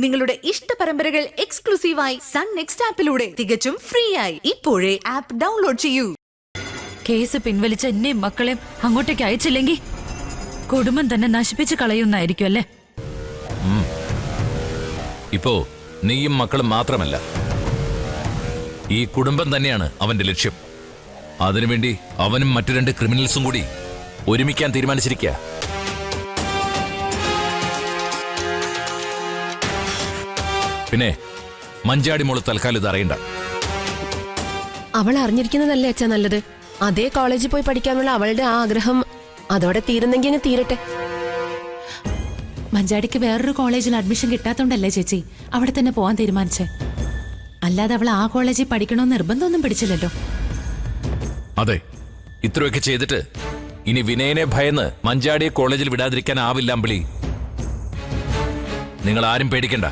നിങ്ങളുടെ ഇഷ്ട പരമ്പരകൾ എക്സ്ക്ലൂസീവായി സൺ നെക്സ്റ്റ് ആപ്പിലൂടെ തികച്ചും ഫ്രീ ആയി ഇപ്പോഴേ ആപ്പ് ഡൗൺലോഡ് ചെയ്യൂ. കേസ് പിൻവലിച്ച എന്നെയും മക്കളെയും അങ്ങോട്ടേക്ക് അയച്ചില്ലെങ്കിൽ കുടുംബം തന്നെ നശിപ്പിച്ച് കളയുന്നായിരിക്കും അല്ലേ? ഇപ്പോ നീയും മക്കളും മാത്രമല്ല, ഈ കുടുംബം തന്നെയാണ് അവന്റെ ലക്ഷ്യം. അതിനുവേണ്ടി അവനും മറ്റു 2 ക്രിമിനൽസും കൂടി ഒരുമിക്കാൻ തീരുമാനിച്ചിരിക്കുക. പിന്നെ മഞ്ചാടി മോള് തൽക്കാലം ഇത് അറിയണ്ട. അവൾ അറിഞ്ഞിരിക്കുന്നതല്ലേ അച്ഛാ നല്ലത്. അതേ കോളേജിൽ പോയി പഠിക്കാനുള്ള അവളുടെ ആഗ്രഹം അതോടെ തീരുന്നെങ്കിൽ അങ്ങ് തീരട്ടെ. മഞ്ചാടിക്ക് വേറൊരു കോളേജിൽ അഡ്മിഷൻ കിട്ടാത്തോണ്ടല്ലേ ചേച്ചി അവിടെ തന്നെ പോവാൻ തീരുമാനിച്ചേ? അല്ലാതെ അവൾ ആ കോളേജിൽ പഠിക്കണമെന്ന് നിർബന്ധമൊന്നും പിടിച്ചില്ലല്ലോ. അതെ, ഇത്രയൊക്കെ ചെയ്തിട്ട് ഇനി വിനയനെ ഭയന്ന് മഞ്ചാടിയെ കോളേജിൽ വിടാതിരിക്കാനാവില്ല അമ്പിളി. നിങ്ങൾ ആരും പേടിക്കണ്ട.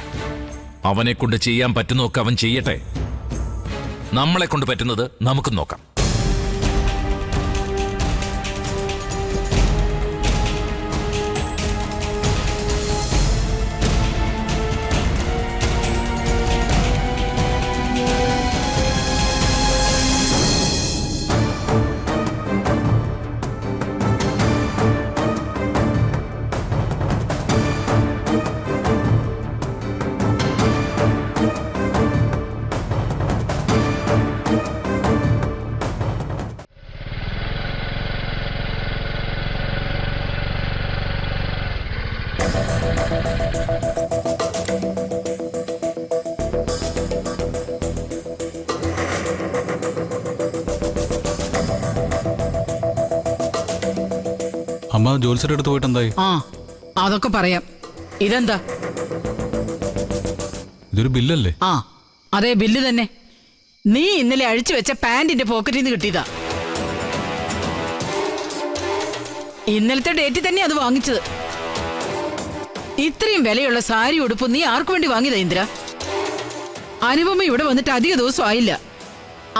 അവനെ കൊണ്ട് ചെയ്യാൻ പറ്റുന്നൊക്കെ അവൻ ചെയ്യട്ടെ. നമ്മളെ കൊണ്ട് പറ്റുന്നത് നമുക്ക് നോക്കാം. അമ്മ ജോത്സ്യരുടെ അടുത്ത് പോയിട്ട് എന്തായി? അതൊക്കെ പറയാം. ഇതെന്താ? ഇതൊരു ബില്ലല്ലേ? അതെ, ബില്ല് തന്നെ. നീ ഇന്നലെ അഴിച്ചു വെച്ച പാന്റിന്റെ പോക്കറ്റിൽ നിന്ന് കിട്ടിയതാ. ഇന്നലത്തെ ഡേറ്റിൽ തന്നെ അത് വാങ്ങിച്ചത്. ഇത്രയും വിലയുള്ള സാരി ഉടുപ്പ് നീ ആർക്കു വേണ്ടി വാങ്ങിയതാ ഇന്ദ്ര? അനുപമ ഇവിടെ വന്നിട്ട് അധിക ദിവസം ആയില്ല.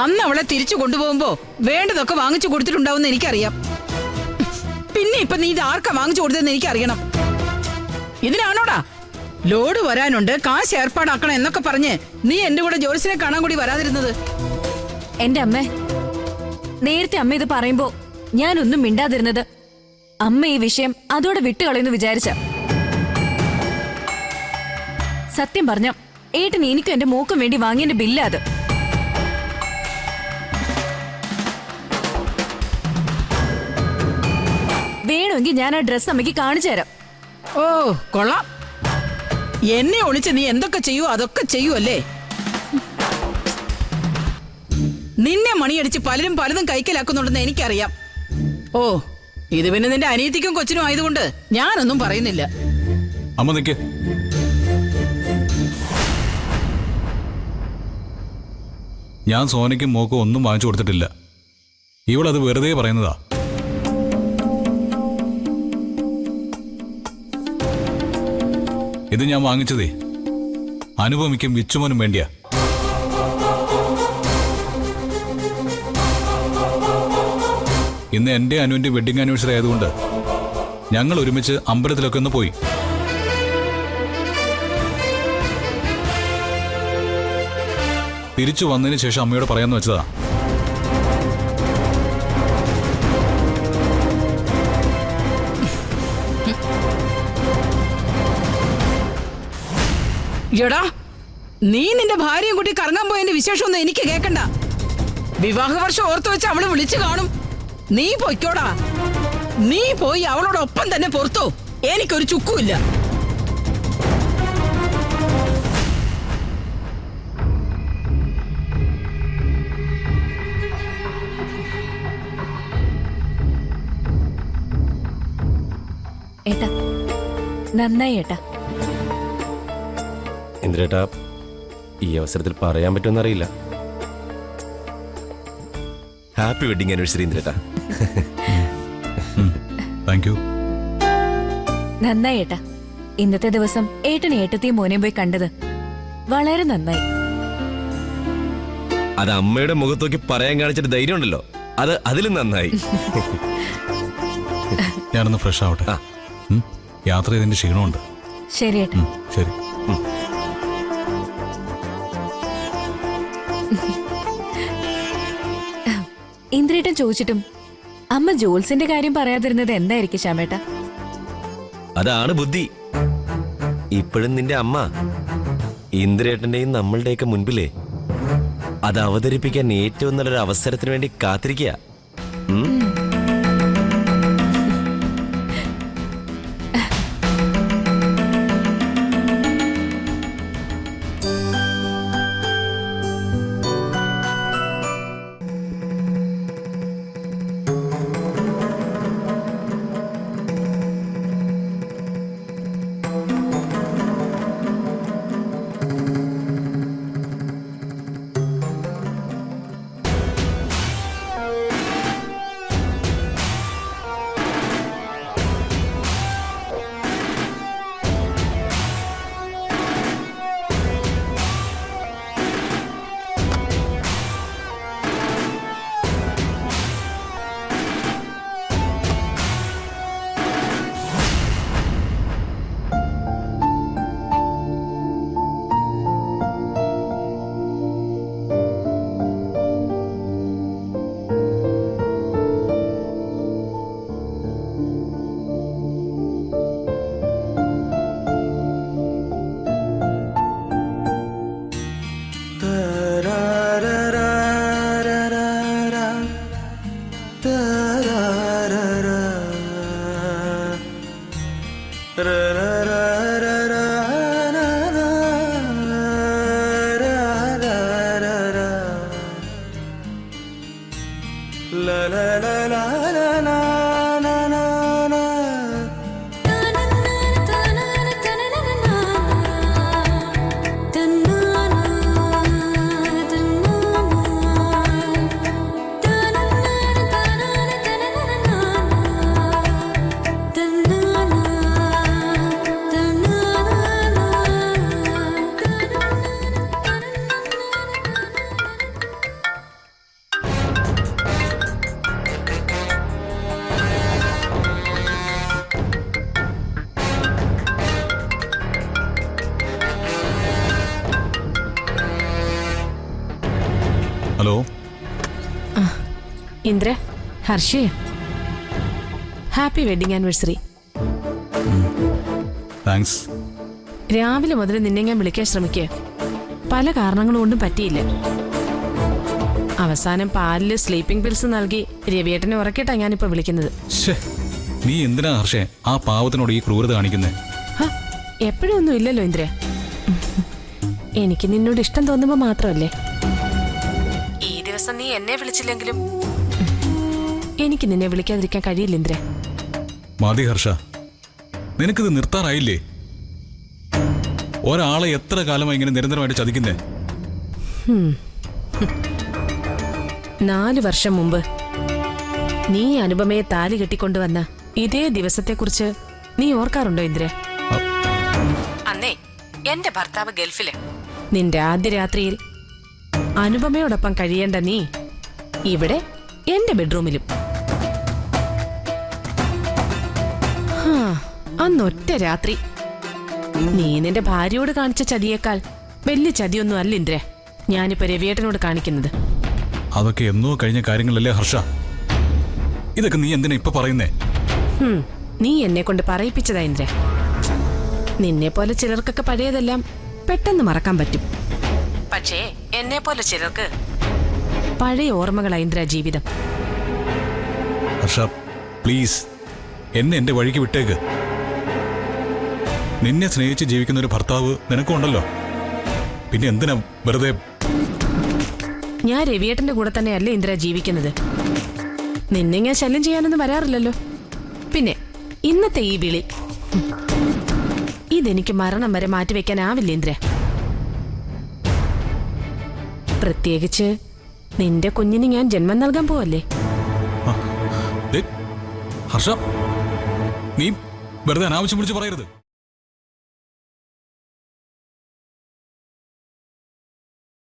അന്ന് അവളെ തിരിച്ചു കൊണ്ടുപോകുമ്പോ വേണ്ടതൊക്കെ വാങ്ങിച്ചു കൊടുത്തിട്ടുണ്ടാവുന്ന എനിക്കറിയാം. പിന്നെ ഇപ്പൊ നീ ഇത് ആർക്കാ വാങ്ങിച്ചു കൊടുത്തതെന്ന് എനിക്കറിയണം. ഇതിനാണോടാ ലോഡ് വരാനുണ്ട്, കാശ് ഏർപ്പാടാക്കണം എന്നൊക്കെ പറഞ്ഞ് നീ എന്റെ കൂടെ ജോത്സ്യനെ കാണാൻ കൂടി വരാതിരുന്നത്? എന്റെ അമ്മ, നേരത്തെ അമ്മ ഇത് പറയുമ്പോ ഞാനൊന്നും മിണ്ടാതിരുന്നത് അമ്മ ഈ വിഷയം അതോടെ വിട്ടുകളയെന്ന് വിചാരിച്ച. സത്യം പറഞ്ഞ ഏട്ടൻ എനിക്കും എന്റെ മോക്കും വേണ്ടി വാങ്ങിയതിന്റെ ബില്ല അത്. വേണമെങ്കിൽ ഞാൻ ആ ഡ്രസ് അമ്മയ്ക്ക് കാണിച്ചു തരാം. ഓ കൊള്ളാം. എന്നെ ഒളിച്ച് നീ എന്തൊക്കെ ചെയ്യൂ അതൊക്കെ ചെയ്യൂല്ലേ? നിന്നെ മണിയടിച്ച് പലരും പലതും കൈക്കലാക്കുന്നുണ്ടെന്ന് എനിക്കറിയാം. ഓ, ഇത് പിന്നെ നിന്റെ അനിയത്തിക്കും കൊച്ചിനും ആയതുകൊണ്ട് ഞാനൊന്നും പറയുന്നില്ല. അമ്മ നിക്ക്. ഞാൻ സോനയ്ക്കും മോക്കും ഒന്നും വാങ്ങിച്ചു കൊടുത്തിട്ടില്ല. ഇവളത് വെറുതെ പറയുന്നതാ. ഇത് ഞാൻ വാങ്ങിച്ചതേ അനുപമിക്കും വിച്ചുമോനും വേണ്ടിയാ. ഇന്ന് എന്റെ അനുവിന്റെ വെഡിങ് ആനിവേഴ്സറി ആയതുകൊണ്ട് ഞങ്ങൾ ഒരുമിച്ച് അമ്പലത്തിലൊക്കെ ഒന്ന് പോയി. തിരിച്ചു വന്നതിന് ശേഷം അമ്മയോട് പറയാന്ന് വെച്ചതാ. എടാ, നീ നിന്റെ ഭാര്യയും കൂട്ടി കറങ്ങാൻ പോയതിന്റെ വിശേഷമൊന്നും എനിക്ക് കേൾക്കണ്ട. വിവാഹ വർഷം ഓർത്തു വെച്ച് അവള് വിളിച്ചു കാണും. നീ പൊയ്ക്കോടാ. നീ പോയി അവളോടൊപ്പം തന്നെ പുറത്തോ. എനിക്കൊരു ചുക്കുമില്ല. ഏട്ടാ, നന്നായി ഏട്ടാ. ഇന്ദ്രേട്ടാ, ഈ അവസരത്തിൽ പറയാൻ പറ്റുമെന്നറിയില്ല. ഹാപ്പി വെഡിങ് ആനിവേഴ്സറി ഇന്ദ്രേട്ടാ. Thank you. നന്നായി ഏട്ടാ. ഇന്നത്തെ ദിവസം ഏട്ടനെ ഏട്ടത്തെയും മോനെയും പോയി കണ്ടത് വളരെ നന്നായി. അത് അമ്മയുടെ മുഖത്തോക്കി പറയാൻ കാണിച്ചിട്ട് ധൈര്യം ഉണ്ടല്ലോ, അത് അതിലും നന്നായി. ഞാനൊന്ന് ഫ്രഷ് ആവട്ടെ. യാത്ര ചെയ്തതിന്റെ ക്ഷീണമുണ്ട്. ശരി ഏട്ടാ. ശരി. ഇന്ദ്രേട്ടൻ ചോദിച്ചിട്ടും അമ്മ ജോൽസിന്റെ കാര്യം പറയാതിരുന്നത് എന്തായിരിക്കും ശ്യാമേട്ട? അതാണ് ബുദ്ധി. ഇപ്പോഴും നിന്റെ അമ്മ ഇന്ദ്രേട്ടന്റെയും നമ്മളുടെയൊക്കെ മുൻപിലേ അത് അവതരിപ്പിക്കാൻ ഏറ്റവും നല്ലൊരു അവസരത്തിന് വേണ്ടി കാത്തിരിക്കുക. ഹലോ ഇന്ദ്ര, ഹർഷേ, ഹാപ്പി വെഡിങ് ആനിവേഴ്സറി. താങ്ക്സ്. രാവിലെ മുതൽ നിന്നെ ഞാൻ വിളിക്കാൻ ശ്രമിക്കുക, പല കാരണങ്ങൾ കൊണ്ടും പറ്റിയില്ല. അവസാനം പാലില് സ്ലീപ്പിംഗ് പിൽസ് നൽകി രവിയേട്ടനെ ഉറക്കിയിട്ടാ ഞാനിപ്പോ വിളിക്കുന്നത്. നീ എന്തിനാ ഹർഷേ ആ പാവത്തിനോട് ഈ ക്രൂരത കാണിക്കുന്നേ? എപ്പോഴും ഒന്നും ഇല്ലല്ലോ ഇന്ദ്ര. എനിക്ക് നിന്നോട് ഇഷ്ടം തോന്നുമ്പോ മാത്രമല്ലേ. ഈ ദിവസം നീ എന്നെ വിളിച്ചില്ലെങ്കിലും എനിക്ക് നിന്നെ വിളിക്കാതിരിക്കാൻ കഴിയില്ല ഇന്ദ്ര. മതി ഹർഷ, നിനക്കിത് നിർത്താറായില്ലേ? ഒരാളെ എത്ര കാലമായി ഇങ്ങനെ നിരന്തരമായിട്ട് ചതിക്കുന്നേ? 4 വർഷം മുമ്പ് നീ അനുപമയെ താലി കെട്ടിക്കൊണ്ടുവന്ന ഇതേ ദിവസത്തെക്കുറിച്ച് നീ ഓർക്കാറുണ്ടോ ഇന്ദ്ര? അന്നേ എന്റെ ഭർത്താവ് ഗൾഫില്. നിന്റെ ആദ്യ രാത്രിയിൽ അനുപമയോടൊപ്പം കഴിയേണ്ട നീ ഇവിടെ എന്റെ ബെഡ്റൂമിലും. അന്നൊറ്റ രാത്രി നീ നിന്റെ ഭാര്യയോട് കാണിച്ച ചതിയേക്കാൾ വലിയ ചതിയൊന്നും അല്ല ഇന്ദ്ര ഞാനിപ്പോ രവിയേട്ടനോട് കാണിക്കുന്നത്. അതൊക്കെ എന്നോ കഴിഞ്ഞ കാര്യങ്ങളല്ലേ ഹർഷ? ഇതൊക്കെ നീ എന്തിനാ ഇപ്പൊ പറയുന്നേ? നീ എന്നെ കൊണ്ട് പറയിപ്പിച്ചതാ ഇന്ദ്ര. നിന്നെ പോലെ ചിലർക്കൊക്കെ പഴയതെല്ലാം പെട്ടെന്ന് മറക്കാൻ പറ്റും. പക്ഷേ എന്നെ പോലെ ചിലർക്ക് പഴയ ഓർമ്മകളാ ഇന്ദ്ര ജീവിതം. ഹർഷ പ്ലീസ്, എന്നെ എന്റെ വഴിക്ക് വിട്ടേക്ക്. നിന്നെ സ്നേഹിച്ച് ജീവിക്കുന്ന ഒരു ഭർത്താവ് നിനക്കുണ്ടല്ലോ, പിന്നെ എന്തിനാ വെറുതെ? ഞാൻ രവിയേട്ടന്റെ കൂടെ തന്നെയല്ലേ ഇന്ദ്ര ജീവിക്കുന്നത്. നിന്നെ ഞാൻ ശല്യം ചെയ്യാനൊന്നും വരാറില്ലല്ലോ. പിന്നെ ഇന്നത്തെ ഈ വിളി ഇതെനിക്ക് മരണം വരെ മാറ്റിവെക്കാനാവില്ല ഇന്ദ്ര. പ്രത്യേകിച്ച് നിന്റെ കുഞ്ഞിന് ഞാൻ ജന്മം നൽകാൻ പോവല്ലേ. ഹർഷ, നീ വെറുതെ അനാവശ്യം വിളിച്ച് പറയരുത്.